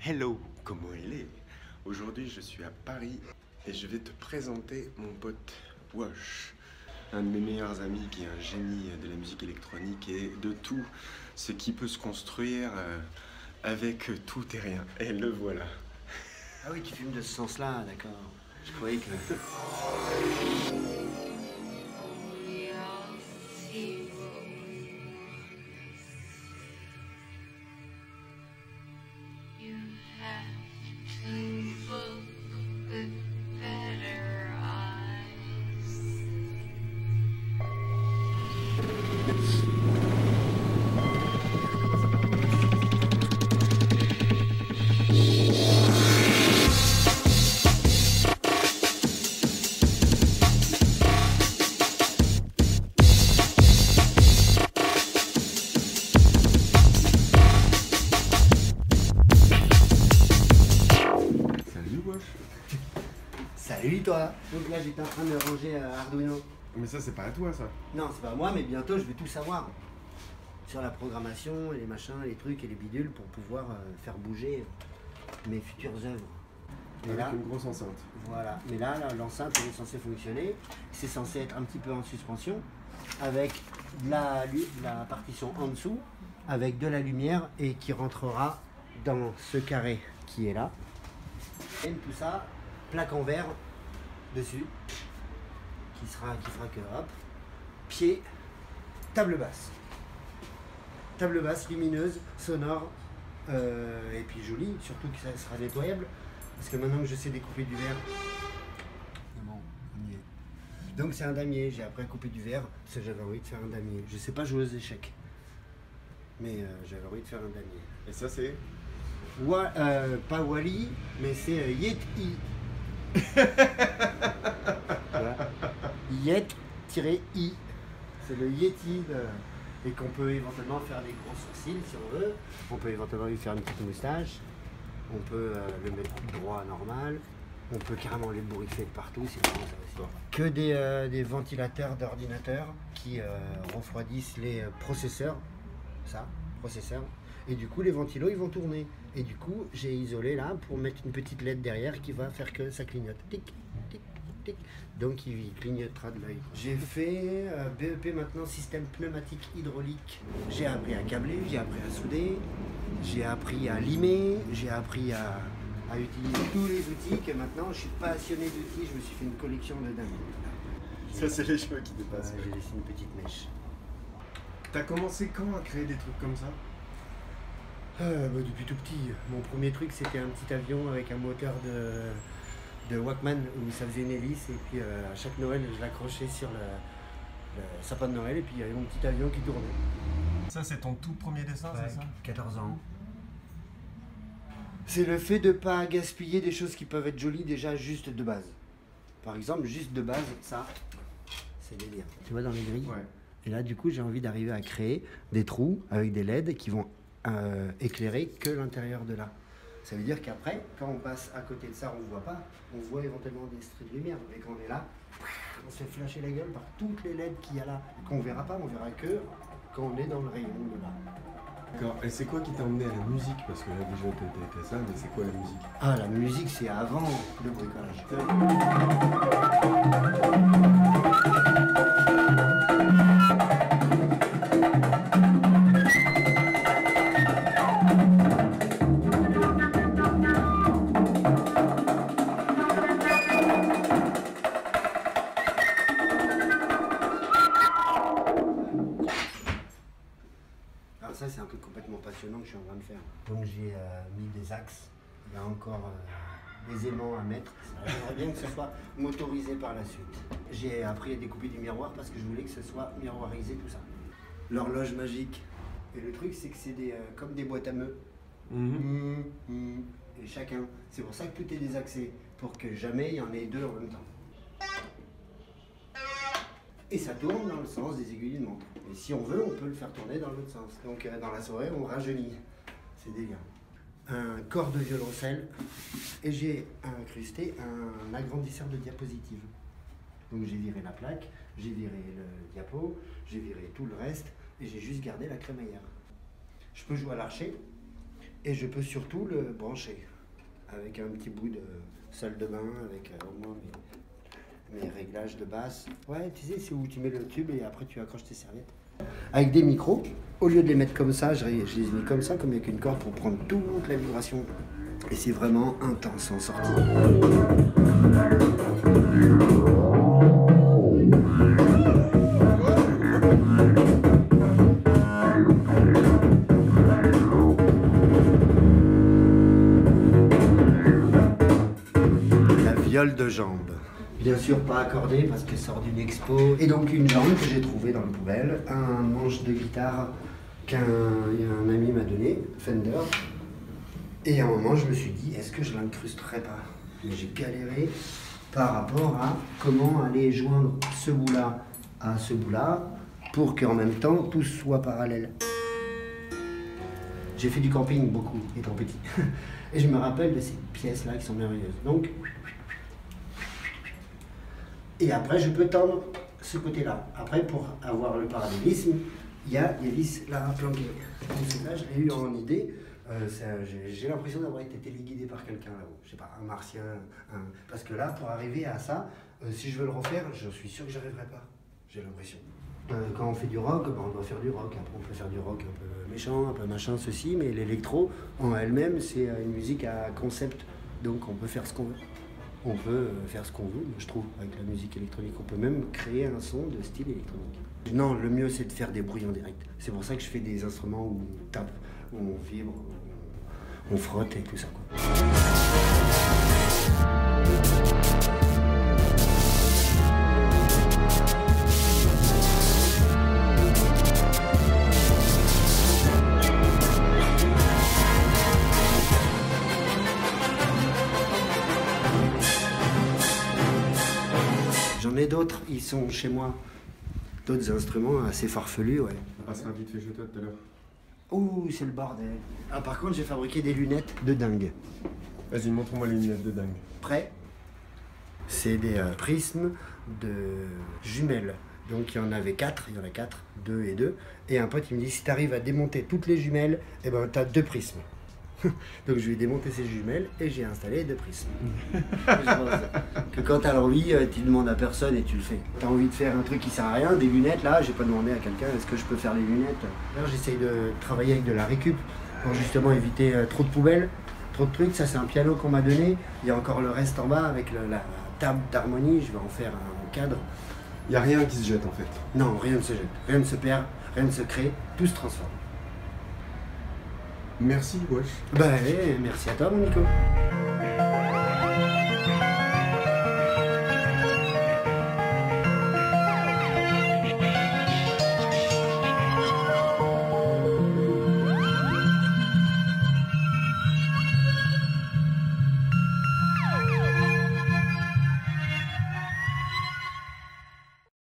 Hello, comment elle est? Aujourd'hui, je suis à Paris et je vais te présenter mon pote Wash, un de mes meilleurs amis qui est un génie de la musique électronique et de tout ce qui peut se construire avec tout et rien. Et le voilà. Ah oui, tu filmes de ce sens-là, d'accord. Je croyais que... Salut toi. Donc là j'étais en train de ranger Arduino. Mais ça, c'est pas à toi, ça. Non, c'est pas moi, mais bientôt je vais tout savoir. Sur la programmation, les machins, les trucs et les bidules pour pouvoir faire bouger mes futures œuvres. Mais Avec là, une grosse enceinte. voilà. Mais là, l'enceinte elle est censée fonctionner. C'est censé être un petit peu en suspension avec de la partition en dessous, avec de la lumière et qui rentrera dans ce carré qui est là. Et tout ça, plaque en verre dessus, qui fera que hop, pied, table basse. Table basse lumineuse, sonore, et puis jolie, surtout que ça sera nettoyable, parce que maintenant que je sais découper du verre, bon, on y est. Donc c'est un damier, j'ai appris à couper du verre, parce que j'avais envie de faire un damier. Je sais pas jouer aux échecs, mais j'avais envie de faire un damier. Et ça, c'est... Pas Wally, mais c'est Yeti. Voilà. Yet-I. C'est le Yeti et qu'on peut éventuellement faire des gros sourcils si on veut. On peut éventuellement lui faire une petite moustache. On peut le mettre droit normal. On peut carrément les bourrifer de partout. C'est vraiment ça aussi. Que des ventilateurs d'ordinateur qui refroidissent les processeurs. Ça, processeurs. Et du coup, les ventilos, ils vont tourner. Et du coup, j'ai isolé là pour mettre une petite LED derrière qui va faire que ça clignote. Tic, tic, tic. Donc, il clignotera de l'œil. J'ai fait BEP maintenant, système pneumatique hydraulique. J'ai appris à câbler, j'ai appris à souder, j'ai appris à limer, j'ai appris à utiliser tous les outils. Que maintenant, je suis passionné d'outils. Je me suis fait une collection de dingue. Ça, c'est les cheveux qui dépassent. J'ai laissé une petite mèche. T'as commencé quand à créer des trucs comme ça? Depuis tout petit. Mon premier truc, c'était un petit avion avec un moteur de Walkman où ça faisait une hélice. Et puis à chaque Noël, je l'accrochais sur le sapin de Noël. Et puis il y avait mon petit avion qui tournait. Ça, c'est ton tout premier dessin, c'est ça? 14 ans. C'est le fait de ne pas gaspiller des choses qui peuvent être jolies déjà juste de base. Par exemple, juste de base, ça, c'est délire. Tu vois dans les grilles? Ouais. Et là, du coup, j'ai envie d'arriver à créer des trous avec des LED qui vont éclairer que l'intérieur de là. Ça veut dire qu'après, quand on passe à côté de ça, on ne voit pas, on voit éventuellement des traits de lumière. Mais quand on est là, on se fait flasher la gueule par toutes les LED qu'il y a là. Qu'on ne verra pas, on verra que quand on est dans le rayon de là. D'accord. Et c'est quoi qui t'a emmené à la musique? Parce que là, déjà, t'étais ça, mais c'est quoi la musique? Ah, la musique, c'est avant le bricolage. Ça, c'est un truc complètement passionnant que je suis en train de faire. Donc j'ai mis des axes, il y a encore des aimants à mettre. J'aimerais bien que ce soit motorisé par la suite. J'ai appris à découper du miroir parce que je voulais que ce soit miroirisé tout ça. L'horloge magique. Et le truc, c'est que c'est comme des boîtes à meux. Et chacun. C'est pour ça que tout est désaxé, pour que jamais il y en ait deux en même temps. Et ça tourne dans le sens des aiguilles d'une montre. Et si on veut, on peut le faire tourner dans l'autre sens. Donc dans la soirée, on rajeunit. C'est délire. Un corps de violoncelle. Et j'ai incrusté un agrandisseur de diapositive. Donc j'ai viré la plaque, j'ai viré le diapo, j'ai viré tout le reste. Et j'ai juste gardé la crémaillère. Je peux jouer à l'archer. Et je peux surtout le brancher avec un petit bout de salle de bain, avec au moins mes réglages de basse. Ouais, tu sais, c'est où tu mets le tube et après tu accroches tes serviettes. Avec des micros, au lieu de les mettre comme ça, je les ai mis comme ça, comme avec une corde pour prendre toute la vibration. Et c'est vraiment intense en sortie. La viole de jambe. Bien sûr pas accordée parce qu'elle sort d'une expo. Et donc une jambe que j'ai trouvée dans la poubelle, un manche de guitare qu'un ami m'a donné, Fender. Et à un moment je me suis dit, est-ce que je l'incrusterais pas? Mais j'ai galéré par rapport à comment aller joindre ce bout-là à ce bout-là pour qu'en même temps tout soit parallèle. J'ai fait du camping beaucoup étant petit. Et je me rappelle de ces pièces-là qui sont merveilleuses. Donc, et après, je peux tendre ce côté-là. Après, pour avoir le parallélisme, il y a des vis là planquées. Donc là, je l'ai eu en idée. J'ai l'impression d'avoir été téléguidé par quelqu'un là-haut. Je sais pas, un martien. Parce que là, pour arriver à ça, si je veux le refaire, je suis sûr que j'y arriverai pas. J'ai l'impression. Quand on fait du rock, on doit faire du rock. Après, on peut faire du rock un peu méchant, un peu machin, ceci. Mais l'électro, en elle-même, c'est une musique à concept. Donc, on peut faire ce qu'on veut. On peut faire ce qu'on veut, je trouve, avec la musique électronique. On peut même créer un son de style électronique. Non, le mieux, c'est de faire des bruits en direct. C'est pour ça que je fais des instruments où on tape, où on vibre, où on frotte et tout ça, quoi. J'en ai d'autres, ils sont chez moi. D'autres instruments assez farfelus, ouais. On passera vite fait chez toi tout à l'heure. Ouh, c'est le bordel. Ah, par contre, j'ai fabriqué des lunettes de dingue. Vas-y, montre-moi les lunettes de dingue. Prêt? C'est des prismes de jumelles. Donc il y en avait 4, il y en a 4, 2 et 2. Et un pote il me dit, si tu arrives à démonter toutes les jumelles, eh ben, tu as 2 prismes. Donc je lui ai démonté ces jumelles et j'ai installé 2 prismes. Je pense que quand t'as envie, tu demandes à personne et tu le fais. T'as envie de faire un truc qui sert à rien, des lunettes, là, j'ai pas demandé à quelqu'un, est-ce que je peux faire les lunettes? Là, j'essaye de travailler avec de la récup pour justement éviter trop de poubelles, trop de trucs. Ça, c'est un piano qu'on m'a donné. Il y a encore le reste en bas avec la table d'harmonie. Je vais en faire un cadre. Il n'y a rien qui se jette en fait. Non, rien ne se jette, rien ne se perd, rien ne se crée, tout se transforme. Merci, wesh. Bah, allez, merci à toi, mon Nico.